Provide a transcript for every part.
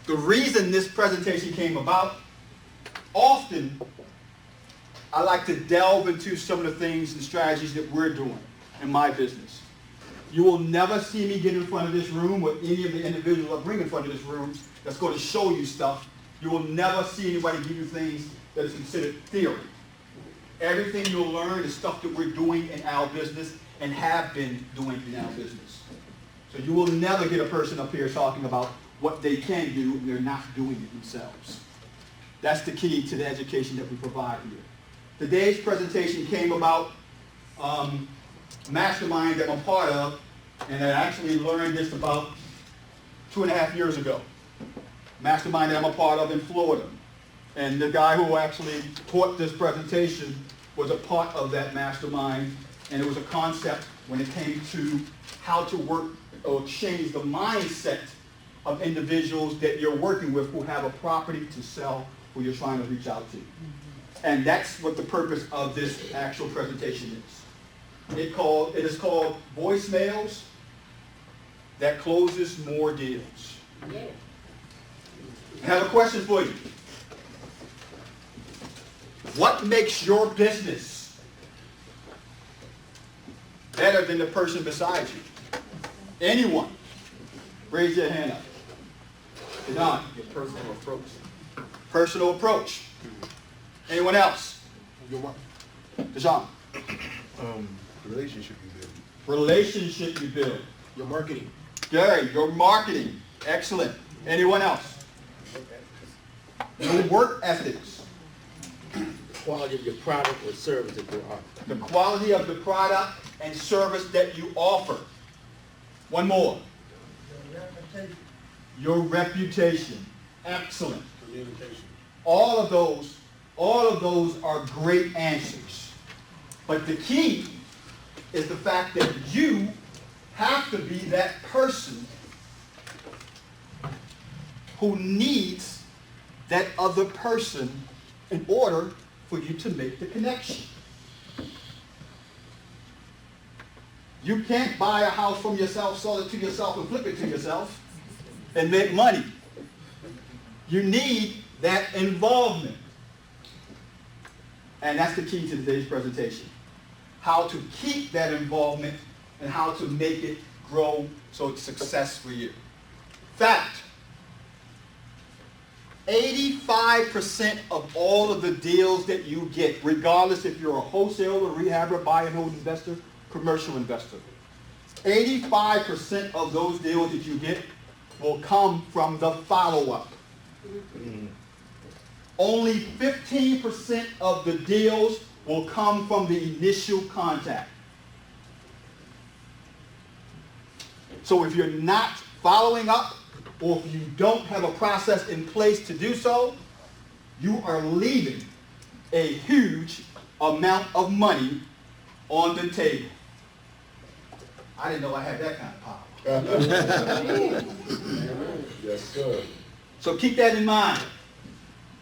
The reason this presentation came about, often I like to delve into some of the things and strategies that we're doing in my business. You will never see me get in front of this room or any of the individuals I bring in front of this room that's going to show you stuff. You will never see anybody give you things that is considered theory. Everything you'll learn is stuff that we're doing in our business and have been doing in our business. So you will never get a person up here talking about what they can do and they're not doing it themselves. That's the key to the education that we provide here. Today's presentation came about mastermind that I'm part of, and I actually learned this about 2.5 years ago. Mastermind that I'm a part of in Florida. And the guy who actually taught this presentation was a part of that mastermind, and it was a concept when it came to how to work or change the mindset of individuals that you're working with who have a property to sell, who you're trying to reach out to. And that's what the purpose of this actual presentation is. It is called Voicemails That Closes More Deals. I have a question for you. What makes your business better than the person beside you? Anyone? Raise your hand up. Don. Your personal approach. Personal approach. Anyone else? Your what? Dejan. Relationship you build. Relationship you build. Your marketing. Gary, your marketing. Excellent. Anyone else? Your work ethics. Quality of your product or service that you offer. The quality of the product and service that you offer. One more. Your reputation. Excellent. Communication. All of those are great answers. But the key is the fact that you have to be that person who needs that other person in order for you to make the connection. You can't buy a house from yourself, sell it to yourself, and flip it to yourself and make money. You need that involvement. And that's the key to today's presentation. How to keep that involvement and how to make it grow so it's success for you. Fact, 85% of all of the deals that you get, regardless if you're a wholesaler, rehabber, buy and hold investor, commercial investor, 85% of those deals that you get will come from the follow-up. Only 15% of the deals will come from the initial contact. So if you're not following up, or if you don't have a process in place to do so, you are leaving a huge amount of money on the table. I didn't know I had that kind of power. Yes, sir. So keep that in mind.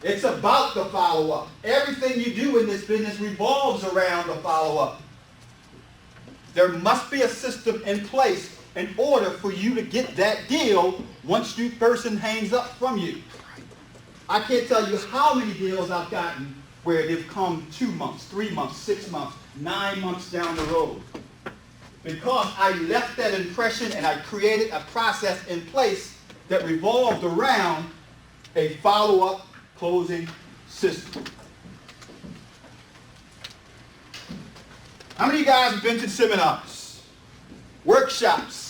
It's about the follow-up. Everything you do in this business revolves around the follow-up. There must be a system in place in order for you to get that deal once the person hangs up from you. I can't tell you how many deals I've gotten where they've come 2 months, 3 months, 6 months, 9 months down the road. Because I left that impression and I created a process in place that revolved around a follow-up closing system. How many of you guys have been to seminars, workshops,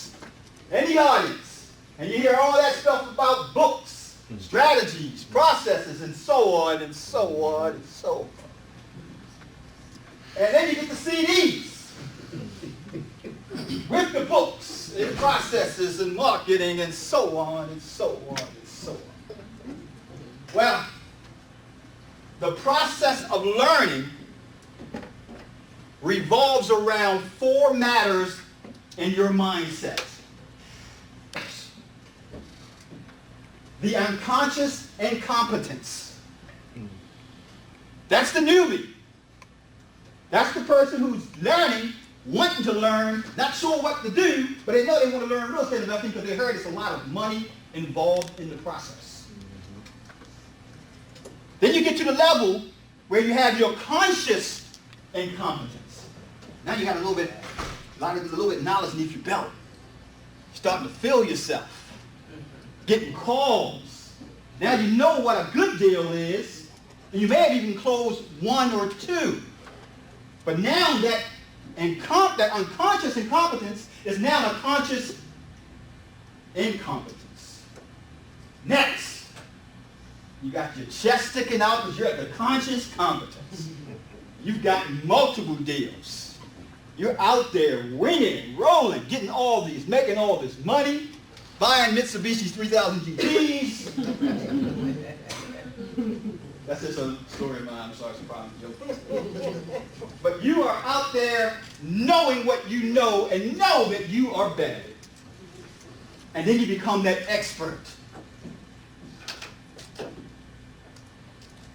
in the audience, and you hear all that stuff about books, strategies, processes, and so on, and so on, and so on. And then you get the CDs with the books, and processes, and marketing, and so on, and so on, and so on. Well, the process of learning revolves around 4 matters in your mindset. The unconscious incompetence. That's the newbie. That's the person who's learning, wanting to learn, not sure what to do, but they know they want to learn real estate investing because they heard there's a lot of money involved in the process. Then you get to the level where you have your conscious incompetence. Now you got a little bit knowledge beneath your belt. You're starting to feel yourself. Getting calls. Now you know what a good deal is, and you may have even closed one or two. But now that unconscious incompetence is now a conscious incompetence. Next, you got your chest sticking out because you're at the conscious competence. You've got multiple deals. You're out there winning, rolling, getting all these, making all this money, buying Mitsubishi's 3000 GTs. That's just a story of mine. I'm sorry, it's a problem joke. But you are out there knowing what you know and know that you are better. And then you become that expert.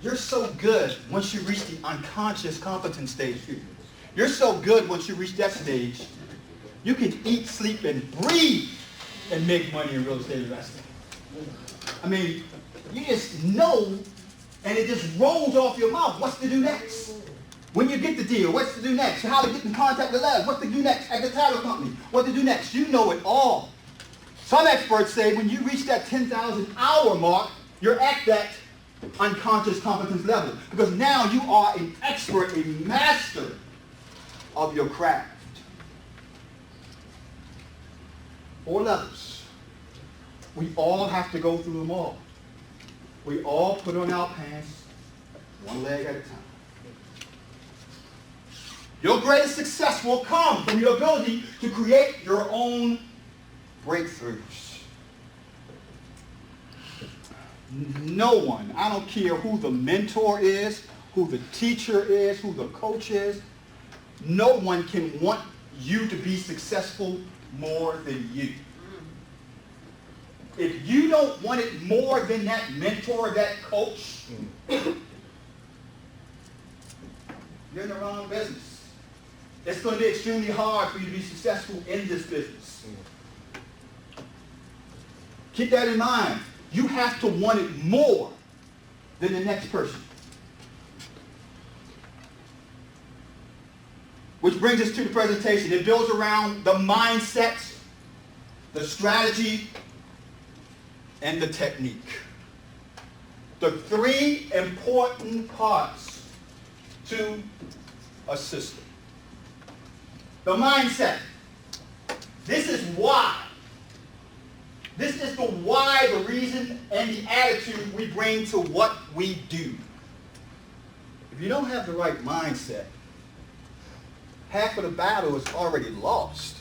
You're so good once you reach the unconscious competence stage. You're so good once you reach that stage, you can eat, sleep, and breathe and make money in real estate investing. I mean, you just know, and it just rolls off your mouth. What's to do next? When you get the deal, what's to do next? How to get in contact with labs? What to do next at the title company? What to do next? You know it all. Some experts say when you reach that 10,000 hour mark, you're at that unconscious competence level. Because now you are an expert, a master of your craft. 4 levels. We all have to go through them all. We all put on our pants, one leg at a time. Your greatest success will come from your ability to create your own breakthroughs. No one, I don't care who the mentor is, who the teacher is, who the coach is, no one can want you to be successful more than you. If you don't want it more than that mentor, that coach, you're in the wrong business. It's going to be extremely hard for you to be successful in this business. Keep that in mind. You have to want it more than the next person. Which brings us to the presentation. It builds around the mindset, the strategy, and the technique. The 3 important parts to a system. The mindset. This is why. This is the why, the reason, and the attitude we bring to what we do. If you don't have the right mindset, half of the battle is already lost.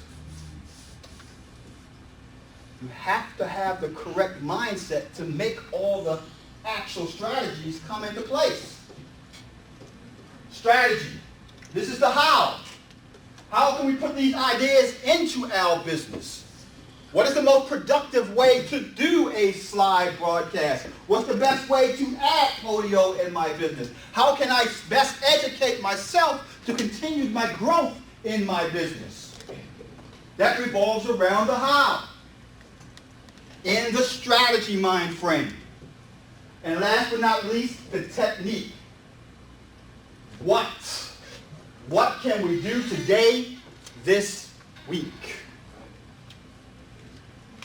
You have to have the correct mindset to make all the actual strategies come into place. Strategy. This is the how. How can we put these ideas into our business? What is the most productive way to do a slide broadcast? What's the best way to add Podio in my business? How can I best educate myself to continue my growth in my business? That revolves around the how. In the strategy mind frame. And last but not least, the technique. What? What can we do today, this week?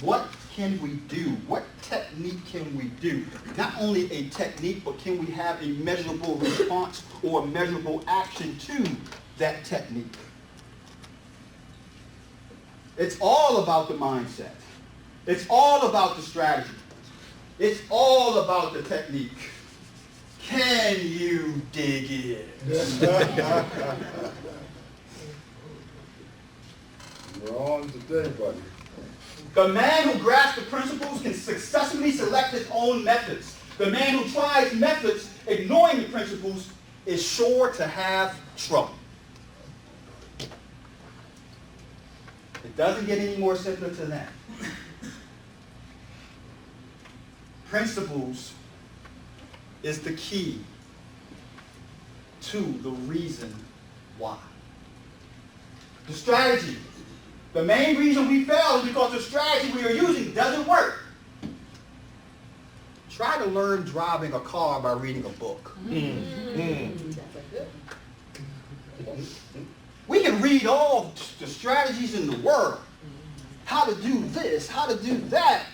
What can we do? What technique can we do? Not only a technique, but can we have a measurable response or a measurable action to that technique? It's all about the mindset. It's all about the strategy. It's all about the technique. Can you dig in? We're on today, buddy. The man who grasps the principles can successfully select his own methods. The man who tries methods ignoring the principles is sure to have trouble. It doesn't get any more simpler than that. Principles is the key to the reason why. The strategy. The main reason we fail is because the strategy we are using doesn't work. Try to learn driving a car by reading a book. We can read all the strategies in the world. How to do this, how to do that.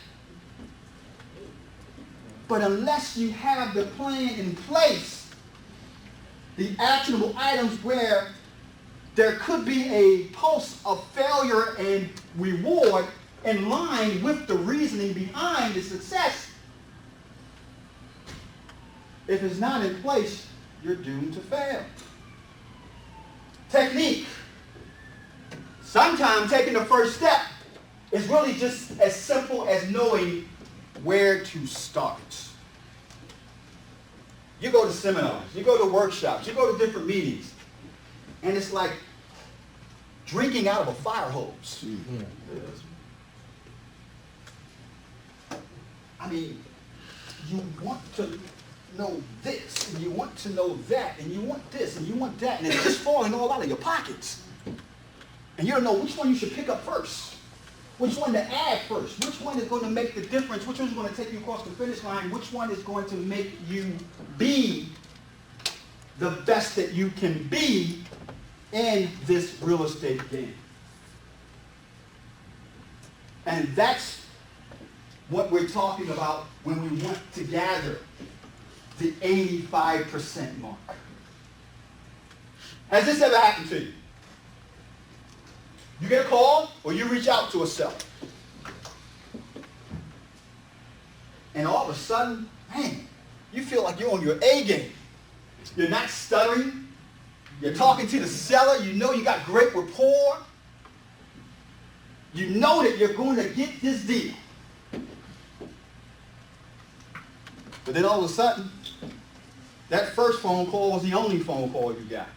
But unless you have the plan in place, the actionable items where there could be a pulse of failure and reward in line with the reasoning behind the success, if it's not in place, you're doomed to fail. Technique. Sometimes taking the first step is really just as simple as knowing where to start. You go to seminars, you go to workshops, you go to different meetings, and it's like drinking out of a fire hose. I mean, you want to know this, and you want to know that, and you want this, and you want that, and it's just falling all out of your pockets. And you don't know which one you should pick up first, which one to add first, which one is going to make the difference, which one is going to take you across the finish line, which one is going to make you be the best that you can be in this real estate game. And that's what we're talking about when we want to gather the 85% mark. Has this ever happened to you? You get a call or you reach out to a seller. And all of a sudden, man, you feel like you're on your A game. You're not stuttering. You're talking to the seller. You know you got great rapport. You know that you're going to get this deal. But then all of a sudden, that first phone call was the only phone call you got.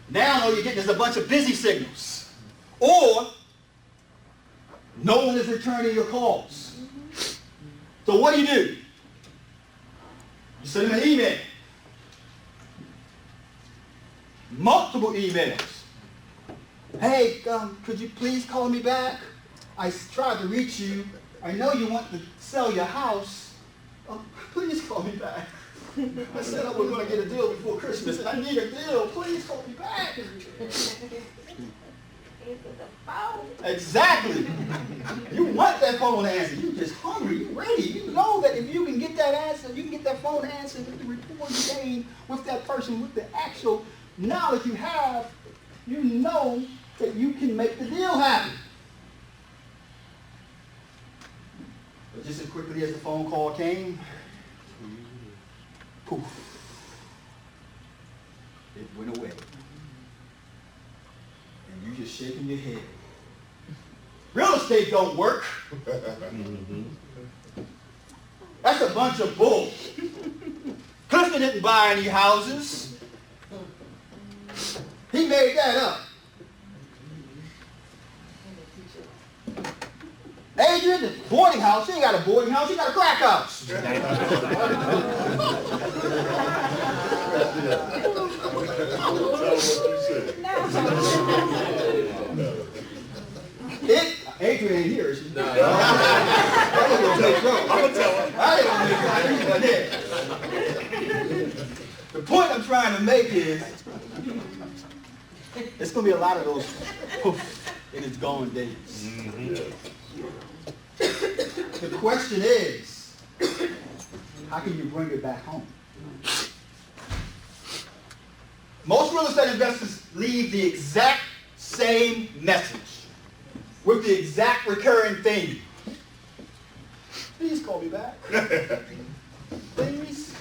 Now all you're getting is a bunch of busy signals. Or no one is returning your calls. So what do? You send them an email. Multiple emails. Hey, could you please call me back? I tried to reach you. I know you want to sell your house. Please call me back. I said I was going to get a deal before Christmas, and I need a deal. Please call me back. Exactly. You want that phone answer. You're just hungry. You're ready. You know that if you can get that answer, you can get that phone answer with the rapport you gain with that person, with the actual knowledge you have, you know that you can make the deal happen. But just as quickly as the phone call came, poof, it went away. And you just shaking your head. Real estate don't work. That's a bunch of bull. Clifton didn't buy any houses. He made that up. Adrian, the boarding house, he ain't got a boarding house, he got a crack house. Adrian ain't here, is she? No. I'm going to tell her. I didn't. The point I'm trying to make is, it's going to be a lot of those poof, and it's gone days. The question is, how can you bring it back home? Most real estate investors leave the exact same message with the exact recurring theme. Please call me back. Please.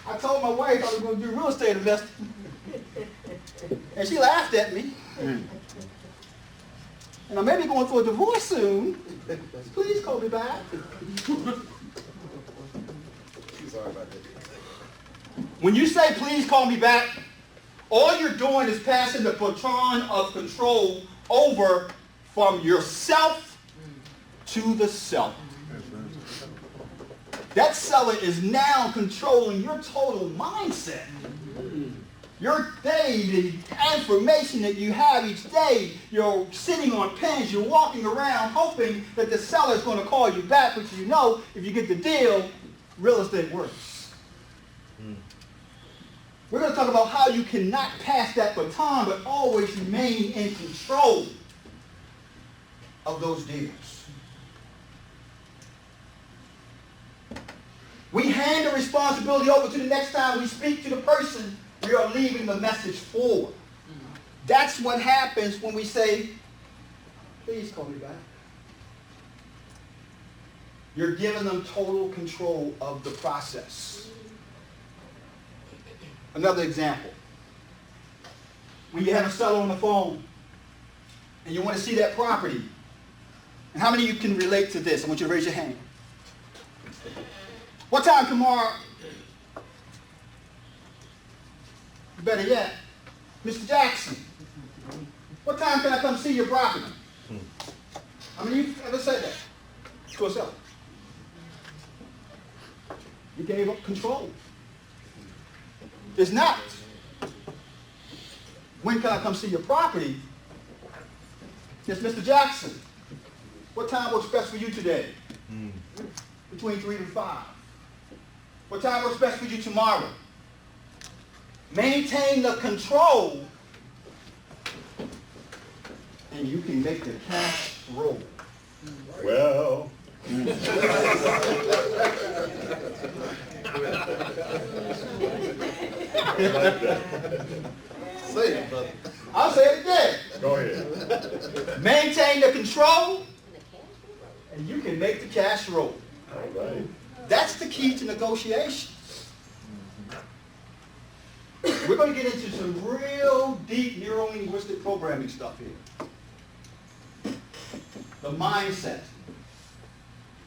I told my wife I was going to do real estate investing, and she laughed at me. And I may be going through a divorce soon. Please call me back. Sorry about that. When you say please call me back, all you're doing is passing the baton of control over from yourself to the seller. That seller is now controlling your total mindset. Your day, the information that you have each day, you're sitting on pens, you're walking around hoping that the seller is going to call you back, which you know, if you get the deal, real estate works. We're going to talk about how you cannot pass that baton, but always remain in control of those deals. We hand the responsibility over to the next time we speak to the person we are leaving the message for. That's what happens when we say, please call me back. You're giving them total control of the process. Another example. When you have a seller on the phone and you want to see that property, and how many of you can relate to this? I want you to raise your hand. What time tomorrow? Better yet, Mr. Jackson, what time can I come see your property? How many of you ever said that to a seller? You gave up control. It's not, when can I come see your property? It's Mr. Jackson, what time works best for you today? Between 3 and 5. What time works best for you tomorrow? Maintain the control, and you can make the cash roll. Well. Say it, brother. I'll say it again. Go ahead. Maintain the control, and you can make the cash roll. All right. That's the key to negotiation. We're going to get into some real deep neuro-linguistic programming stuff here. The mindset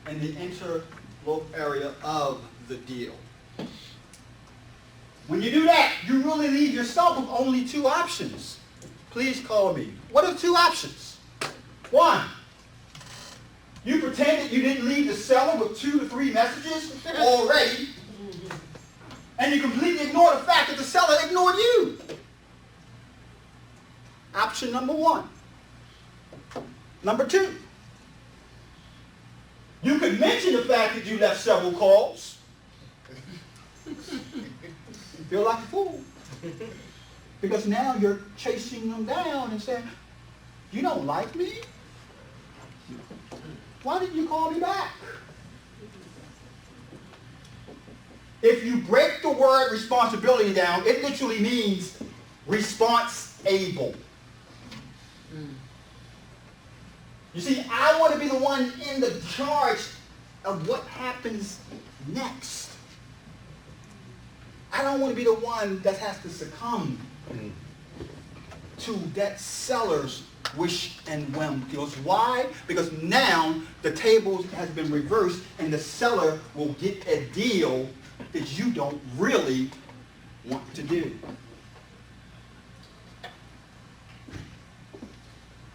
and the interlope area of the deal. When you do that, you really leave yourself with only 2 options. Please call me. What are the 2 options? 1, you pretend that you didn't leave the seller with 2 to 3 messages already, and you completely ignore the fact that the seller ignored you. Option number 1. Number 2, you could mention the fact that you left several calls. You feel like a fool. Because now you're chasing them down and saying, you don't like me? Why didn't you call me back? If you break the word responsibility down, it literally means response-able. You see, I want to be the one in the charge of what happens next. I don't want to be the one that has to succumb to that seller's wish and whim. Because why? Because now the tables has been reversed and the seller will get a deal that you don't really want to do.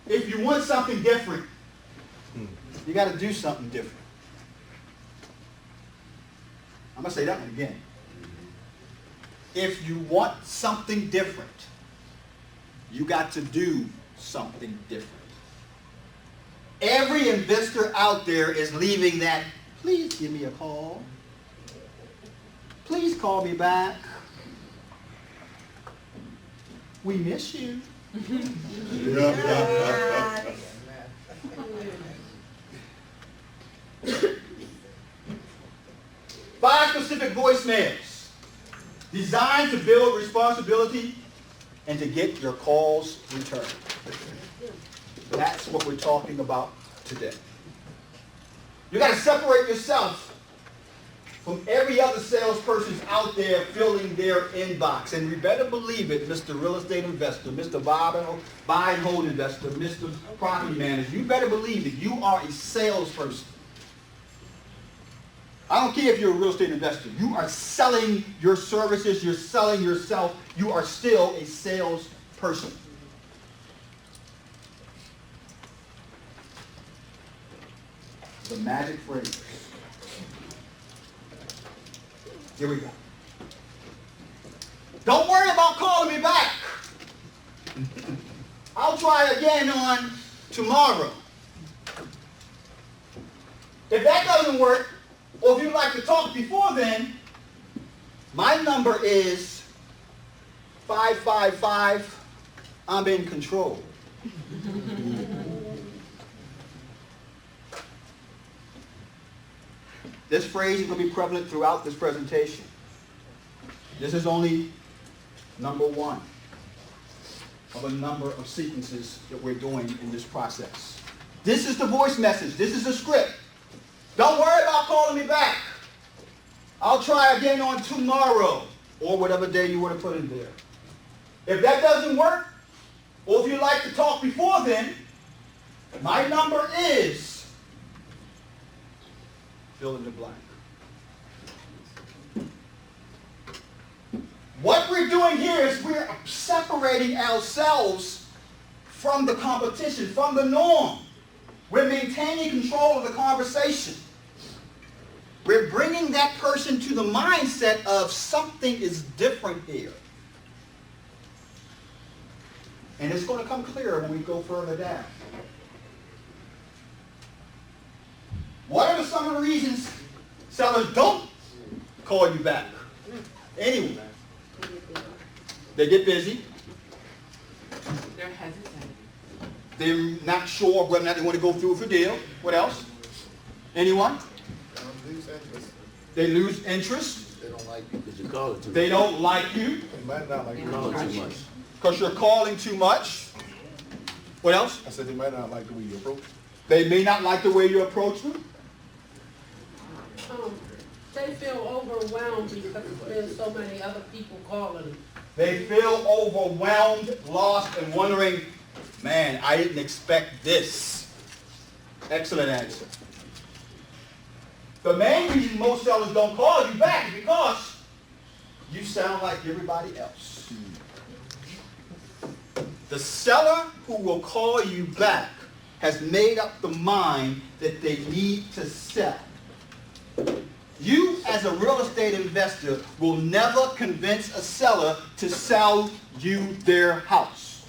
If you want something different, you got to do something different. I'm going to say that one again. If you want something different, you got to do something different. Every investor out there is leaving that, please give me a call. Please call me back. We miss you. Five specific voicemails designed to build responsibility and to get your calls returned. That's what we're talking about today. You got to separate yourself from every other salesperson out there filling their inbox. And you better believe it, Mr. Real Estate Investor, Mr. Buy and Hold Investor, Mr. Property Manager, you better believe that you are a salesperson. I don't care if you're a real estate investor. You are selling your services. You're selling yourself. You are still a salesperson. The magic phrase. Here we go. Don't worry about calling me back. I'll try again on tomorrow. If that doesn't work, or if you'd like to talk before then, my number is 555. I'm in control. This phrase is going to be prevalent throughout this presentation. This is only number one of a number of sequences that we're doing in this process. This is the voice message. This is the script. Don't worry about calling me back. I'll try again on tomorrow, or whatever day you want to put in there. If that doesn't work, or if you'd like to talk before then, my number is fill in the blank. What we're doing here is we're separating ourselves from the competition, from the norm. We're maintaining control of the conversation. We're bringing that person to the mindset of something is different here. And it's going to come clearer when we go further down. What are some of the reasons sellers don't call you back? Anyway, they get busy. They're hesitant. They're not sure whether or not they want to go through with the deal. What else? Anyone? They lose interest. They don't like you because you call it too much. They don't like you They might not like You the call way it you too much. because you're calling too much. What else? I said they might not like the way you approach. They may not like the way you approach them. They feel overwhelmed because there's so many other people calling them. They feel overwhelmed, lost, and wondering, man, I didn't expect this. Excellent answer. The main reason most sellers don't call you back is because you sound like everybody else. The seller who will call you back has made up the mind that they need to sell. You, as a real estate investor, will never convince a seller to sell you their house.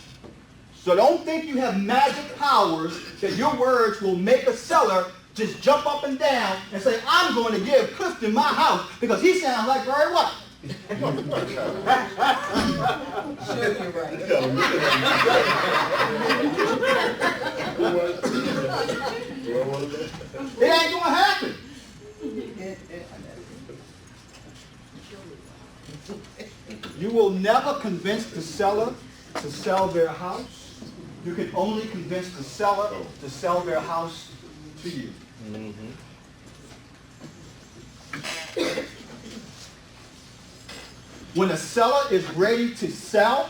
So don't think you have magic powers that your words will make a seller just jump up and down and say, I'm going to give Clifton my house because he sounds like Barry White. Sure, you're right. It ain't going to happen. You will never convince the seller to sell their house. You can only convince the seller to sell their house to you. When a seller is ready to sell,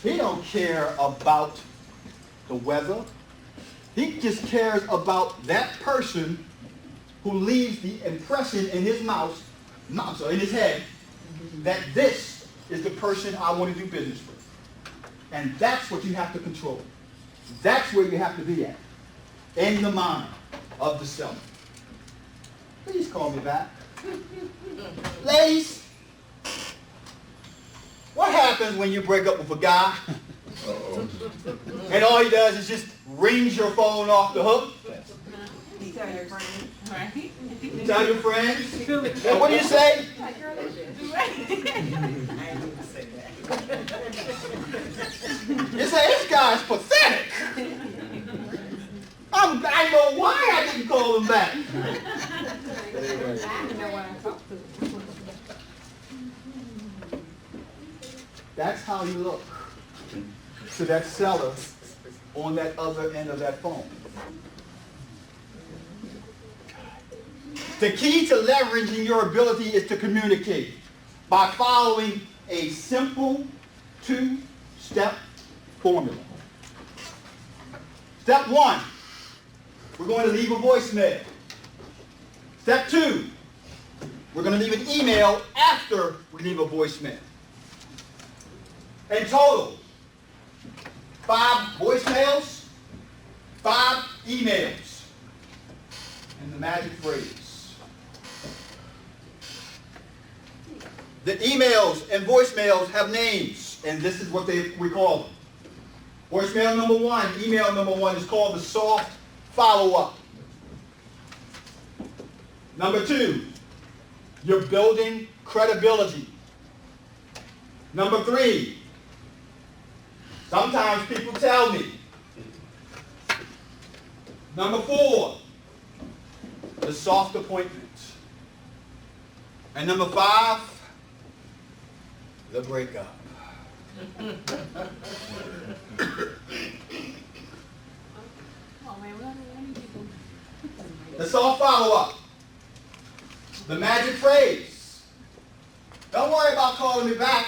he don't care about the weather. He just cares about that person who leaves the impression in his mouth, so in his head, that this is the person I want to do business with. And that's what you have to control. That's where you have to be at, in the mind of the seller. Please call me back. Ladies, what happens when you break up with a guy and all he does is just rings your phone off the hook? You tell your friends, right? You tell your friends, and what do you say? Like, girl, they should do right. I didn't even say that. You say, this guy's pathetic. I know why I didn't call him back. I know what I talked to. That's how you look to that seller on that other end of that phone. The key to leveraging your ability is to communicate by following a simple two-step formula. Step one, we're going to leave a voicemail. Step two, we're going to leave an email after we leave a voicemail. In total, 5 voicemails, 5 emails, and the magic phrase. The emails and voicemails have names, and this is what we call them. Voicemail number one, email number one is called the soft follow-up. Number two, you're building credibility. Number three, sometimes people tell me. Number four, the soft appointment. And number five, the breakup. The soft follow-up. The magic phrase. Don't worry about calling me back.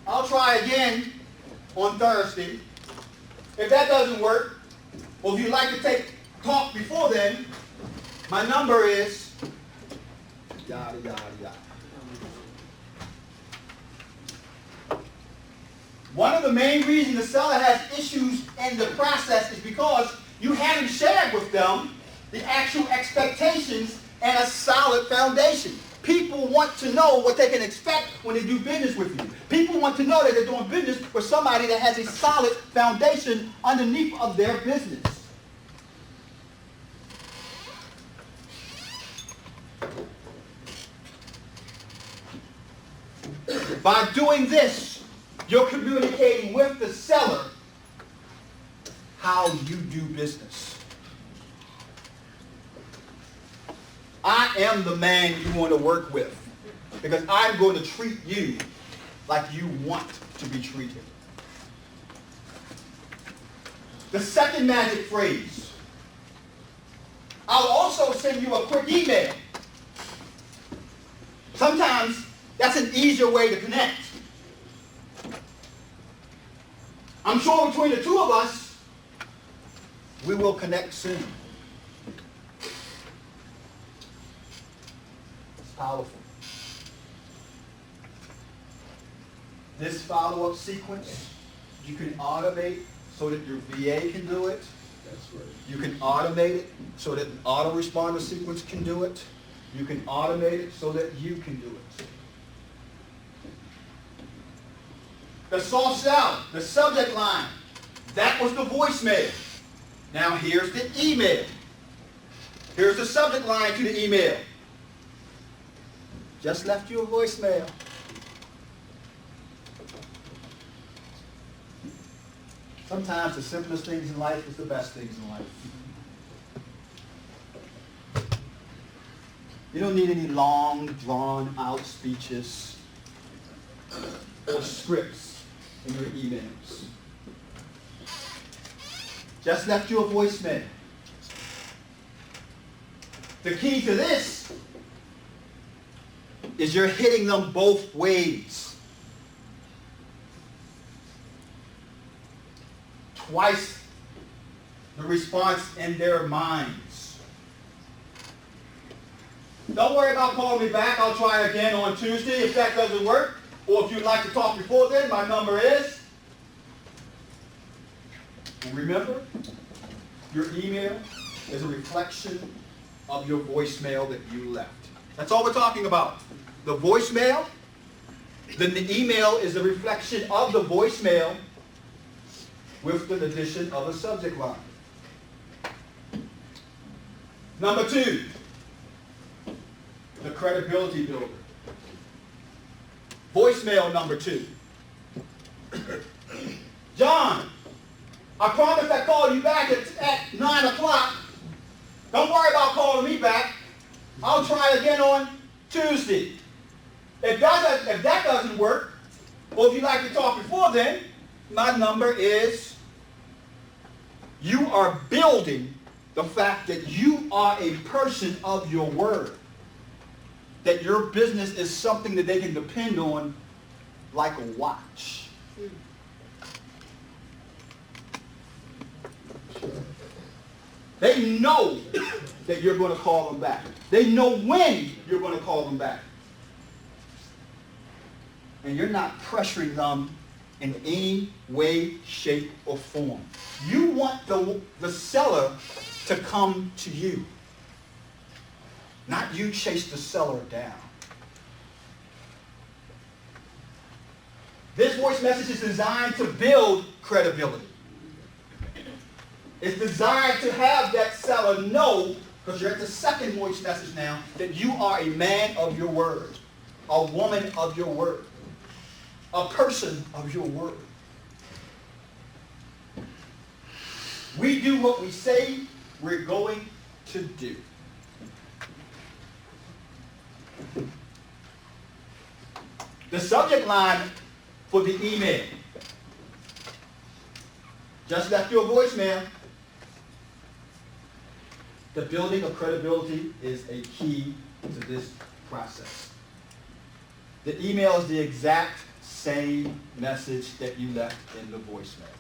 I'll try again on Thursday. If that doesn't work, or if you'd like to talk before then, my number is yada, yada, yada. One of the main reasons the seller has issues in the process is because you haven't shared with them the actual expectations and a solid foundation. People want to know what they can expect when they do business with you. People want to know that they're doing business with somebody that has a solid foundation underneath of their business. By doing this, you're communicating with the seller how you do business. I am the man you want to work with because I'm going to treat you like you want to be treated. The second magic phrase. I'll also send you a quick email. Sometimes that's an easier way to connect. I'm sure between the two of us, we will connect soon. It's powerful. This follow-up sequence, you can automate so that your VA can do it. That's right. You can automate it so that the autoresponder sequence can do it. You can automate it so that you can do it. The soft sell, the subject line, that was the voicemail. Now here's the email. Here's the subject line to the email. Just left you a voicemail. Sometimes the simplest things in life is the best things in life. You don't need any long, drawn-out speeches or scripts in your emails. Just left you a voicemail. The key to this is you're hitting them both ways. Twice the response in their minds. Don't worry about calling me back. I'll try again on Tuesday if that doesn't work. Or if you'd like to talk before then, my number is. And remember, your email is a reflection of your voicemail that you left. That's all we're talking about. The voicemail, then the email is a reflection of the voicemail with the addition of a subject line. Number two, the credibility builder. Voicemail number two. John, I promise I call you back at 9 o'clock. Don't worry about calling me back. I'll try again on Tuesday. If that doesn't work, or if you'd like to talk before then, my number is. You are building the fact that you are a person of your word. That your business is something that they can depend on like a watch. They know that you're going to call them back. They know when you're going to call them back. And you're not pressuring them in any way, shape, or form. You want the seller to come to you. Not you chase the seller down. This voice message is designed to build credibility. It's designed to have that seller know, because you're at the second voice message now, that you are a man of your word, a woman of your word, a person of your word. We do what we say we're going to do. The subject line for the email. Just left you a voicemail. The building of credibility is a key to this process. The email is the exact same message that you left in the voicemail.